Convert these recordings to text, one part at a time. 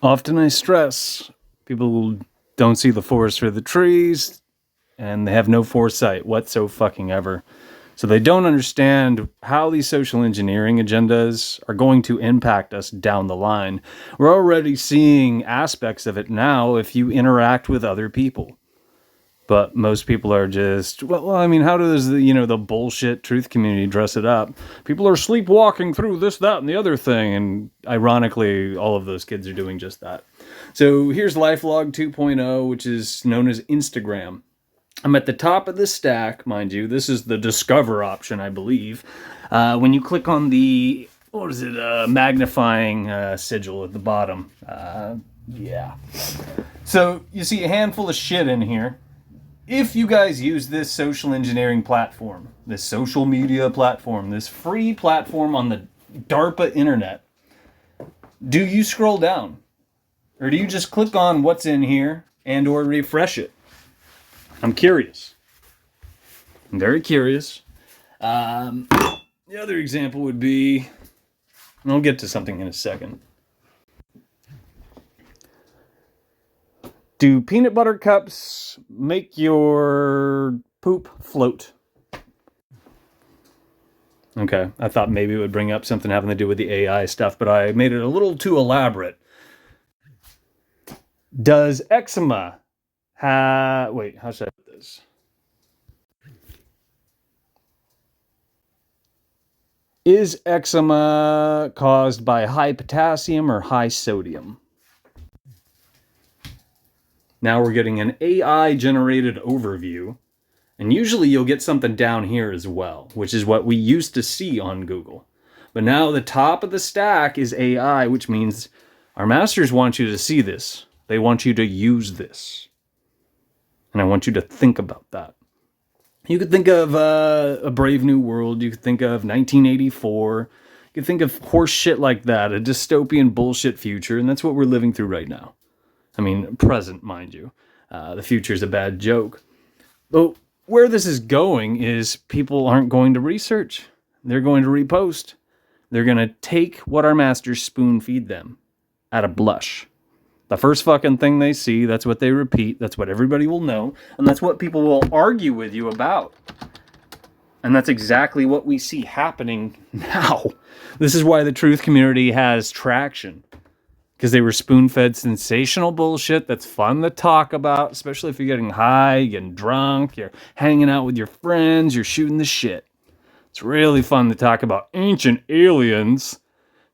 Often I stress people don't see the forest for the trees, and they have no foresight whatsoever. So they don't understand how these social engineering agendas are going to impact us down the line. We're already seeing aspects of it now if you interact with other people. But most people are just, well, I mean, how does the bullshit truth community dress it up? People are sleepwalking through this, that, and the other thing. And ironically, all of those kids are doing just that. So here's LifeLog 2.0, which is known as Instagram. I'm at the top of the stack, mind you. This is the Discover option, I believe. When you click on the, magnifying sigil at the bottom. Yeah. So you see a handful of shit in here. If you guys use this social engineering platform, this social media platform, this free platform on the DARPA internet, do you scroll down? Or do you just click on what's in here and or refresh it? I'm curious. I'm very curious. The other example would be, and I'll get to something in a second. Do peanut butter cups make your poop float? Okay, I thought maybe it would bring up something having to do with the AI stuff, but I made it a little too elaborate. Does eczema have... Wait, how should I put this? Is eczema caused by high potassium or high sodium? Now we're getting an AI-generated overview, and usually you'll get something down here as well, which is what we used to see on Google. But now the top of the stack is AI, which means our masters want you to see this. They want you to use this. And I want you to think about that. You could think of A Brave New World. You could think of 1984. You could think of horse shit like that, a dystopian bullshit future, and that's what we're living through right now. I mean, present, mind you. The future's a bad joke. But where this is going is people aren't going to research. They're going to repost. They're going to take what our masters spoon feed them at a blush. The first fucking thing they see, that's what they repeat. That's what everybody will know. And that's what people will argue with you about. And that's exactly what we see happening now. This is why the truth community has traction. Because they were spoon-fed sensational bullshit that's fun to talk about, especially if you're getting high, you're getting drunk, you're hanging out with your friends, you're shooting the shit. It's really fun to talk about ancient aliens.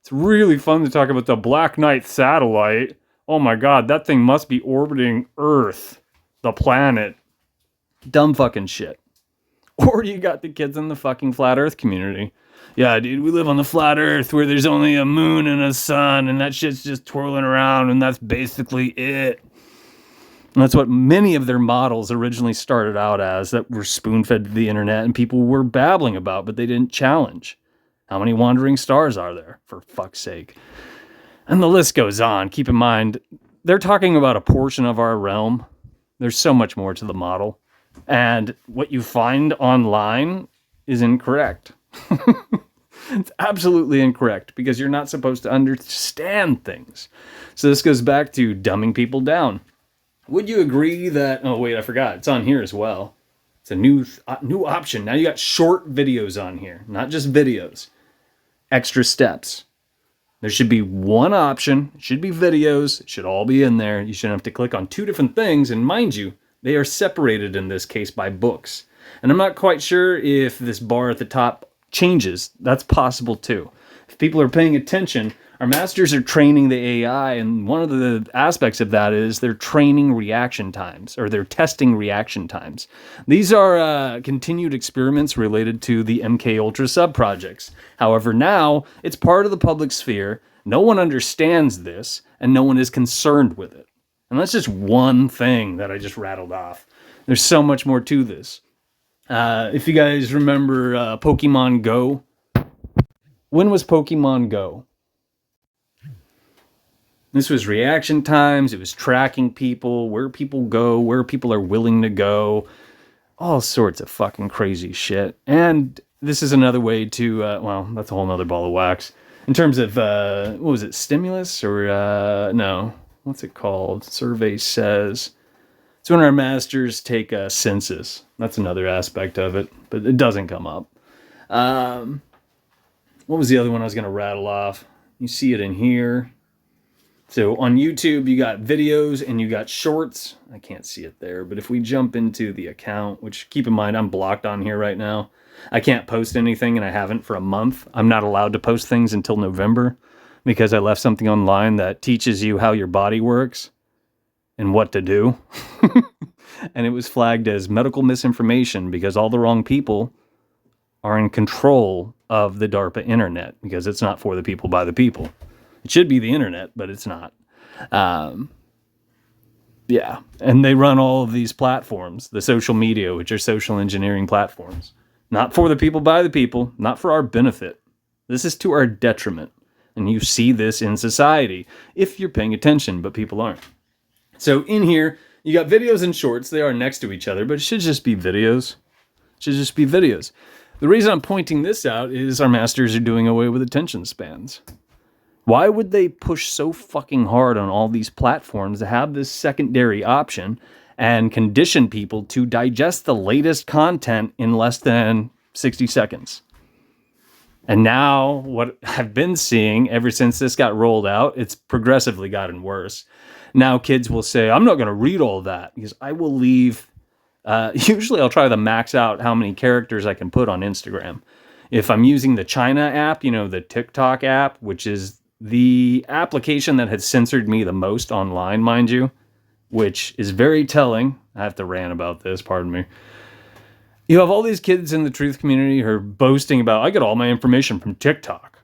It's really fun to talk about the Black Knight satellite. Oh my god, that thing must be orbiting Earth, the planet. Dumb fucking shit. Or you got the kids in the fucking flat Earth community. Yeah, dude, we live on the flat Earth where there's only a moon and a sun, and that shit's just twirling around, and that's basically it. And that's what many of their models originally started out as, that were spoon-fed to the internet and people were babbling about, but they didn't challenge. How many wandering stars are there, for fuck's sake? And the list goes on. Keep in mind, they're talking about a portion of our realm. There's so much more to the model. And what you find online is incorrect. It's absolutely incorrect because you're not supposed to understand things. So this goes back to dumbing people down. Would you agree that... Oh, wait, I forgot. It's on here as well. It's a new option. Now you got short videos on here, not just videos. Extra steps. There should be one option. It should be videos. It should all be in there. You shouldn't have to click on two different things. And mind you, they are separated in this case by books. And I'm not quite sure if this bar at the top changes. That's possible too. If people are paying attention, our masters are training the AI, and one of the aspects of that is they're training reaction times, or they're testing reaction times. These are continued experiments related to the MK Ultra sub-projects. However, now it's part of the public sphere. No one understands this, and no one is concerned with it. And that's just one thing that I just rattled off. There's so much more to this. If you guys remember Pokemon Go, when was Pokemon Go? This was reaction times. It was tracking people, where people go, where people are willing to go. All sorts of fucking crazy shit. And this is another way to, well, that's a whole nother ball of wax. In terms of, what was it, stimulus or, no, what's it called? Survey says it's when our masters take a census. That's another aspect of it, but it doesn't come up. What was the other one I was going to rattle off? You see it in here. So on YouTube, you got videos and you got shorts. I can't see it there, but if we jump into the account, which keep in mind, I'm blocked on here right now. I can't post anything and I haven't for a month. I'm not allowed to post things until November because I left something online that teaches you how your body works and what to do. And it was flagged as medical misinformation because all the wrong people are in control of the DARPA internet because it's not for the people by the people. It should be the internet, but it's not. Yeah, and they run all of these platforms, the social media, which are social engineering platforms. Not for the people by the people, not for our benefit. This is to our detriment. And you see this in society if you're paying attention, but people aren't. So in here, you got videos and shorts. They are next to each other, but it should just be videos. It should just be videos. The reason I'm pointing this out is our masters are doing away with attention spans. Why would they push so fucking hard on all these platforms to have this secondary option and condition people to digest the latest content in less than 60 seconds? And now what I've been seeing ever since this got rolled out, it's progressively gotten worse. Now kids will say, I'm not going to read all that because I will leave. Usually I'll try to max out how many characters I can put on Instagram. If I'm using the China app, the TikTok app, which is the application that has censored me the most online, mind you, which is very telling. I have to rant about this, pardon me. You have all these kids in the truth community who are boasting about, I get all my information from TikTok.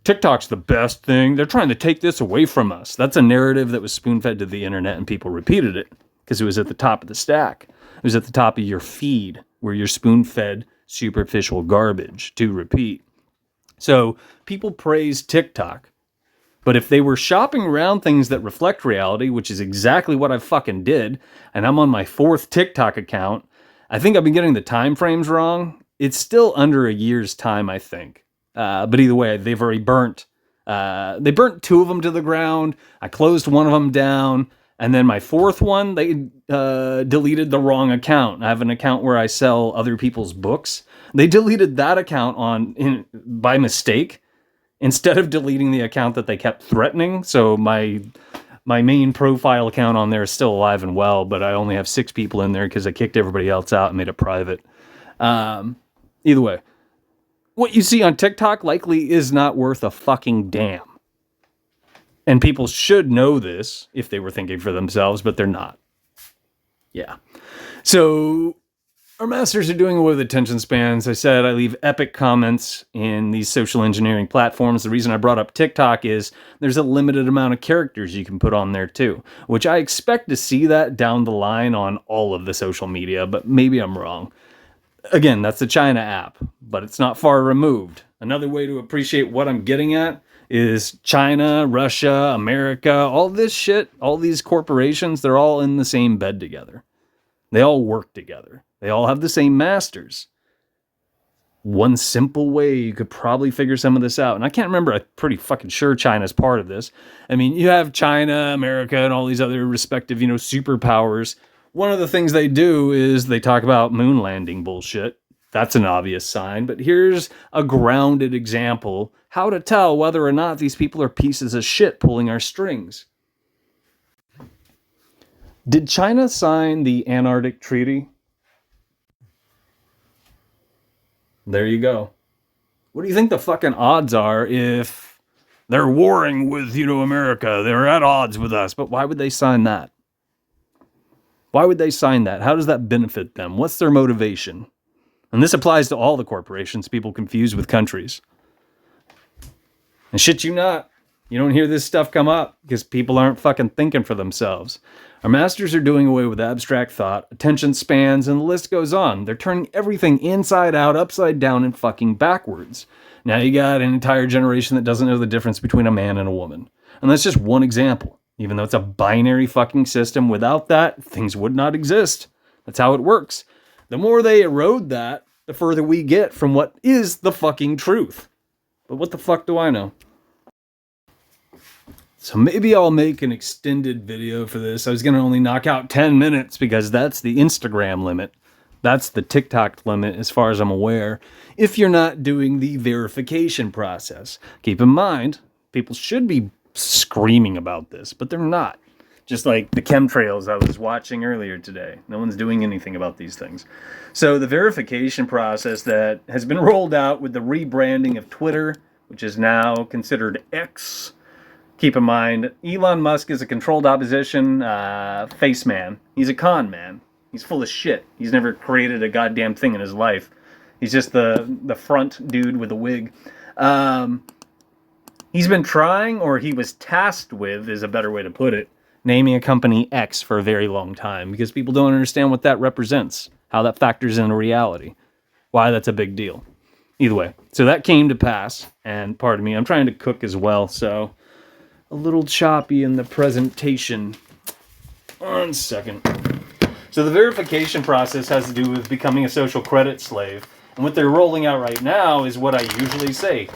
TikTok's the best thing. They're trying to take this away from us. That's a narrative that was spoon-fed to the internet and people repeated it because it was at the top of the stack. It was at the top of your feed where you're spoon-fed superficial garbage to repeat. So people praise TikTok. But if they were shopping around things that reflect reality, which is exactly what I fucking did, and I'm on my 4th TikTok account, I think I've been getting the time frames wrong. It's still under a year's time, I think. But either way, they've already burnt. They burnt 2 of them to the ground. I closed one of them down. And then my 4th one, they deleted the wrong account. I have an account where I sell other people's books. They deleted that account by mistake instead of deleting the account that they kept threatening. So my main profile account on there is still alive and well, but I only have 6 people in there because I kicked everybody else out and made it private. Either way, what you see on TikTok likely is not worth a fucking damn. And people should know this if they were thinking for themselves, but they're not. Yeah. So our masters are doing away with attention spans. I said I leave epic comments in these social engineering platforms. The reason I brought up TikTok is there's a limited amount of characters you can put on there too, which I expect to see that down the line on all of the social media, but maybe I'm wrong. Again, that's the China app, but it's not far removed. Another way to appreciate what I'm getting at is China, Russia, America, all this shit, all these corporations, they're all in the same bed together. They all work together. They all have the same masters. One simple way you could probably figure some of this out, and I can't remember, I'm pretty fucking sure China's part of this. I mean, you have China, America, and all these other respective, superpowers. One of the things they do is they talk about moon landing bullshit. That's an obvious sign, but here's a grounded example how to tell whether or not these people are pieces of shit pulling our strings. Did China sign the Antarctic Treaty? There you go. What do you think the fucking odds are if they're warring with, America? They're at odds with us, but why would they sign that? Why would they sign that? How does that benefit them? What's their motivation? And this applies to all the corporations people confuse with countries. And shit you not, you don't hear this stuff come up because people aren't fucking thinking for themselves. Our masters are doing away with abstract thought, attention spans, and the list goes on. They're turning everything inside out, upside down, and fucking backwards. Now you got an entire generation that doesn't know the difference between a man and a woman. And that's just one example. Even though it's a binary fucking system, without that, things would not exist. That's how it works. The more they erode that, the further we get from what is the fucking truth. But what the fuck do I know? So maybe I'll make an extended video for this. I was going to only knock out 10 minutes because that's the Instagram limit. That's the TikTok limit as far as I'm aware. If you're not doing the verification process. Keep in mind, people should be screaming about this, but they're not. Just like the chemtrails I was watching earlier today. No one's doing anything about these things. So the verification process that has been rolled out with the rebranding of Twitter, which is now considered X. Keep in mind, Elon Musk is a controlled opposition face man. He's a con man. He's full of shit. He's never created a goddamn thing in his life. He's just the front dude with a wig. He's been trying, or he was tasked with, is a better way to put it, naming a company X for a very long time because people don't understand what that represents, how that factors into reality, why that's a big deal. Either way, so that came to pass, and pardon me, I'm trying to cook as well, so a little choppy in the presentation. 1 second. So the verification process has to do with becoming a social credit slave. And what they're rolling out right now is what I usually say.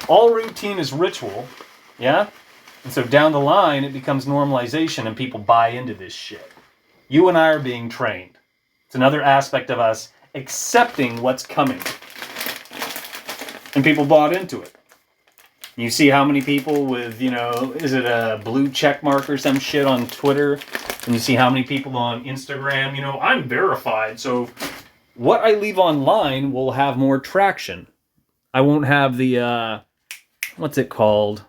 All routine is ritual, yeah? And so down the line, it becomes normalization and people buy into this shit. You and I are being trained. It's another aspect of us accepting what's coming. And people bought into it. You see how many people with, is it a blue check mark or some shit on Twitter? And you see how many people on Instagram, I'm verified. So what I leave online will have more traction. I won't have the, what's it called?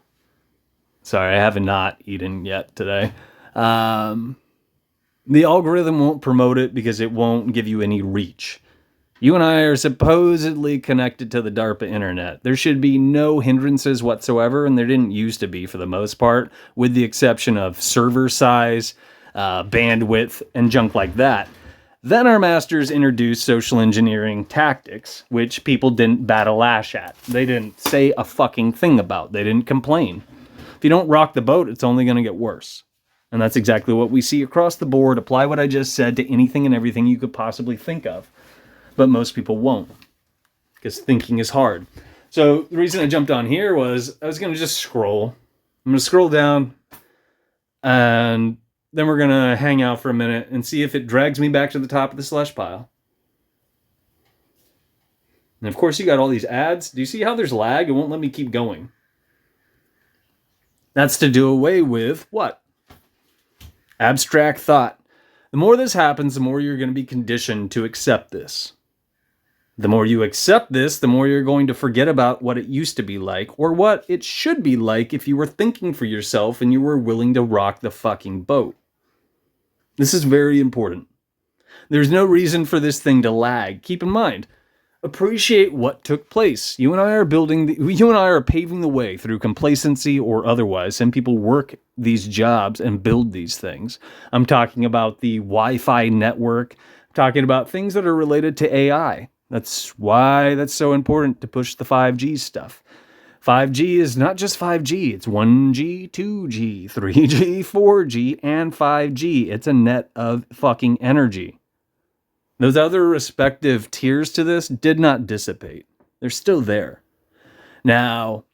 Sorry, I have not eaten yet today. The algorithm won't promote it because it won't give you any reach. You and I are supposedly connected to the DARPA internet. There should be no hindrances whatsoever, and there didn't used to be for the most part, with the exception of server size, bandwidth, and junk like that. Then our masters introduced social engineering tactics, which people didn't bat a lash at. They didn't say a fucking thing about. They didn't complain. If you don't rock the boat, it's only going to get worse. And that's exactly what we see across the board. Apply what I just said to anything and everything you could possibly think of. But most people won't, because thinking is hard. So the reason I jumped on here was I was going to just scroll. I'm going to scroll down, and then we're going to hang out for a minute and see if it drags me back to the top of the slush pile. And of course, you got all these ads. Do you see how there's lag? It won't let me keep going. That's to do away with what? Abstract thought. The more this happens, the more you're going to be conditioned to accept this. The more you accept this, the more you're going to forget about what it used to be like, or what it should be like if you were thinking for yourself and you were willing to rock the fucking boat. This is very important. There's no reason for this thing to lag. Keep in mind, appreciate what took place. You and I are paving the way through complacency or otherwise, and people work these jobs and build these things. I'm talking about the Wi-Fi network, I'm talking about things that are related to AI. That's why that's so important to push the 5G stuff. 5G is not just 5G. It's 1G, 2G, 3G, 4G, and 5G. It's a net of fucking energy. Those other respective tiers to this did not dissipate. They're still there. Now,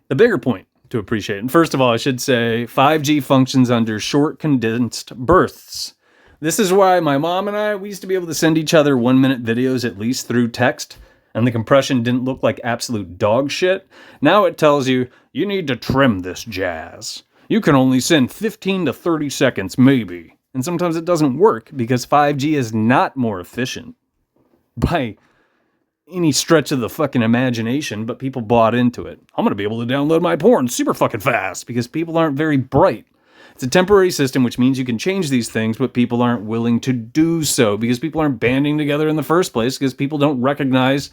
the bigger point to appreciate, and first of all, I should say 5G functions under short condensed bursts. This is why my mom and we used to be able to send each other 1-minute videos at least through text, and the compression didn't look like absolute dog shit. Now it tells you, you need to trim this jazz. You can only send 15 to 30 seconds, maybe. And sometimes it doesn't work because 5G is not more efficient by any stretch of the fucking imagination, but people bought into it. I'm going to be able to download my porn super fucking fast because people aren't very bright. It's a temporary system, which means you can change these things, but people aren't willing to do so because people aren't banding together in the first place because people don't recognize.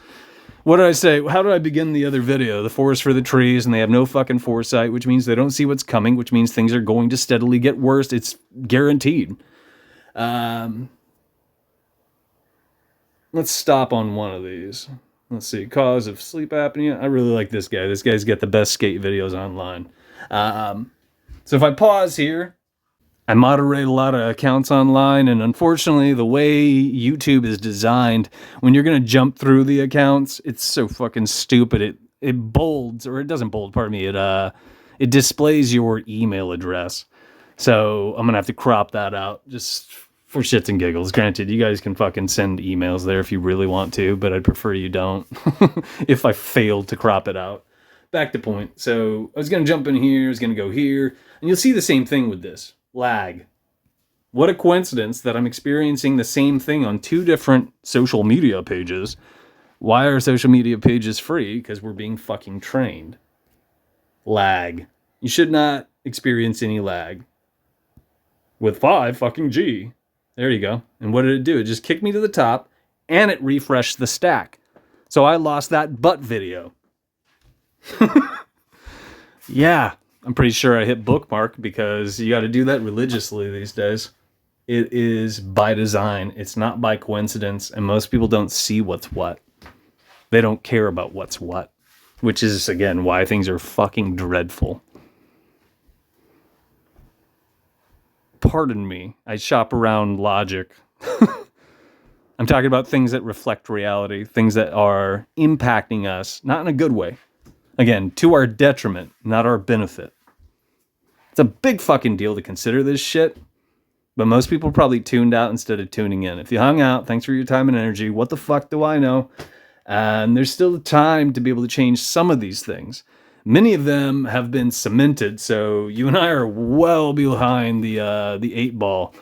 What did I say? How did I begin the other video? The forest for the trees, and they have no fucking foresight, which means they don't see what's coming, which means things are going to steadily get worse. It's guaranteed. Let's stop on one of these. Let's see. Cause of sleep apnea. I really like this guy. This guy's got the best skate videos online. So if I pause here, I moderate a lot of accounts online, and unfortunately, the way YouTube is designed, when you're going to jump through the accounts, it's so fucking stupid. It bolds, or it doesn't bold, pardon me, it it displays your email address. So I'm going to have to crop that out just for shits and giggles. Granted, you guys can fucking send emails there if you really want to, but I'd prefer you don't if I failed to crop it out. Back to point. So I was going to jump in here, I was going to go here, and you'll see the same thing with this. Lag. What a coincidence that I'm experiencing the same thing on two different social media pages. Why are social media pages free? Because we're being fucking trained. Lag. You should not experience any lag. With 5 fucking G. There you go. And what did it do? It just kicked me to the top, and it refreshed the stack. So I lost that butt video. Yeah, I'm pretty sure I hit bookmark because you got to do that religiously these days. It is by design. It's not by coincidence, and most people don't see what's what. They don't care about what's what, which is, again, why things are fucking dreadful. Pardon me, I shop around logic. I'm talking about things that reflect reality, things that are impacting us, not in a good way. Again, to our detriment, not our benefit. It's a big fucking deal to consider this shit, but most people probably tuned out instead of tuning in. If you hung out, thanks for your time and energy. What the fuck do I know? And there's still time to be able to change some of these things. Many of them have been cemented, so you and I are well behind the 8 ball.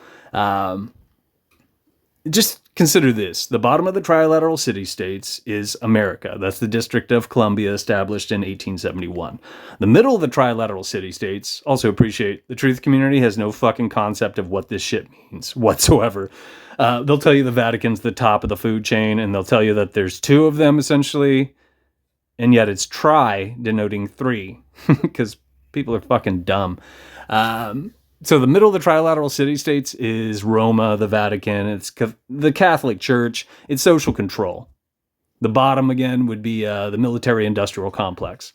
Just consider this. The bottom of the trilateral city-states is America. That's the District of Columbia, established in 1871. The middle of the trilateral city-states, also appreciate, the truth community has no fucking concept of what this shit means whatsoever. They'll tell you the Vatican's the top of the food chain, and they'll tell you that there's 2 of them, essentially, and yet it's tri, denoting 3, because people are fucking dumb. So the middle of the trilateral city-states is Roma, the Vatican, it's the Catholic Church, it's social control. The bottom, again, would be the military-industrial complex.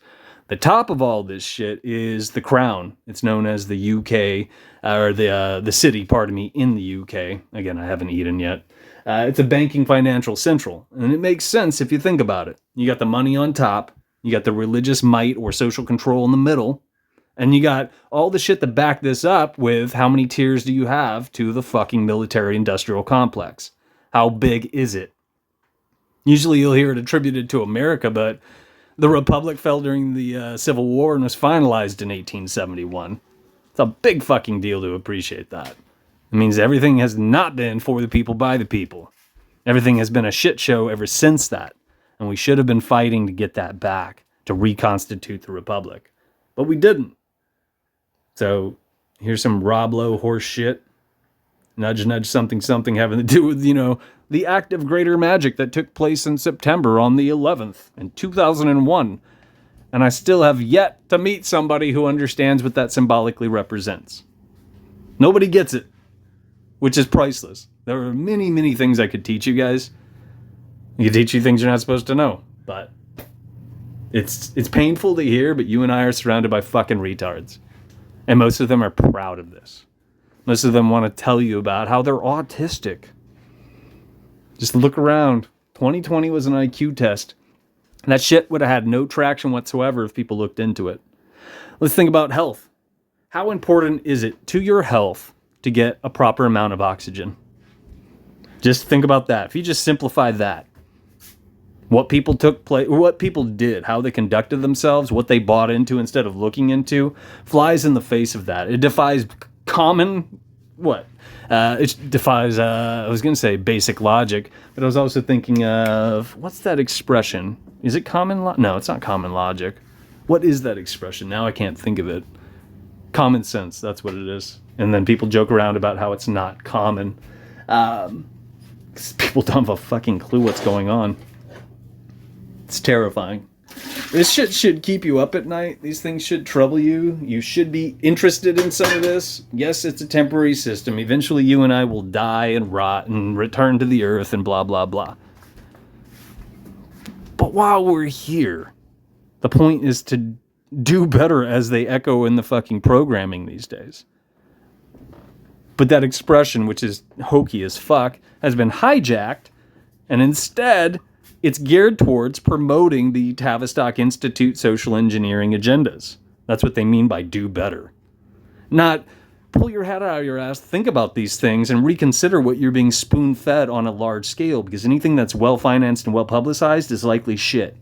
The top of all this shit is the Crown. It's known as the UK, or the city, pardon me, in the UK. Again, I haven't eaten yet. It's a banking financial central, and it makes sense if you think about it. You got the money on top, you got the religious might or social control in the middle, and you got all the shit to back this up with how many tiers do you have to the fucking military-industrial complex? How big is it? Usually you'll hear it attributed to America, but the Republic fell during the Civil War and was finalized in 1871. It's a big fucking deal to appreciate that. It means everything has not been for the people by the people. Everything has been a shit show ever since that. And we should have been fighting to get that back, to reconstitute the Republic. But we didn't. So, here's some Rob Lowe horse shit. Nudge, nudge, something, something having to do with, the act of greater magic that took place in September on the 11th in 2001. And I still have yet to meet somebody who understands what that symbolically represents. Nobody gets it, which is priceless. There are many, many things I could teach you guys. I could teach you things you're not supposed to know, but it's painful to hear, but you and I are surrounded by fucking retards. And most of them are proud of this. Most of them want to tell you about how they're autistic. Just look around. 2020 was an IQ test. And that shit would have had no traction whatsoever if people looked into it. Let's think about health. How important is it to your health to get a proper amount of oxygen? Just think about that. If you just simplify that. What people what people did, how they conducted themselves, what they bought into instead of looking into, flies in the face of that. It defies common, it defies, I was going to say basic logic, but I was also thinking of, what's that expression? Is it common no, it's not common logic. What is that expression? Now I can't think of it. Common sense, that's what it is. And then people joke around about how it's not common. 'Cause people don't have a fucking clue what's going on. It's terrifying. This shit should keep you up at night. These things should trouble you. You should be interested in some of this. Yes, it's a temporary system. Eventually you and I will die and rot and return to the earth and blah, blah, blah. But while we're here, the point is to do better, as they echo in the fucking programming these days. But that expression, which is hokey as fuck, has been hijacked, and instead it's geared towards promoting the Tavistock Institute social engineering agendas. That's what they mean by do better. Not pull your head out of your ass, think about these things, and reconsider what you're being spoon-fed on a large scale, because anything that's well-financed and well-publicized is likely shit.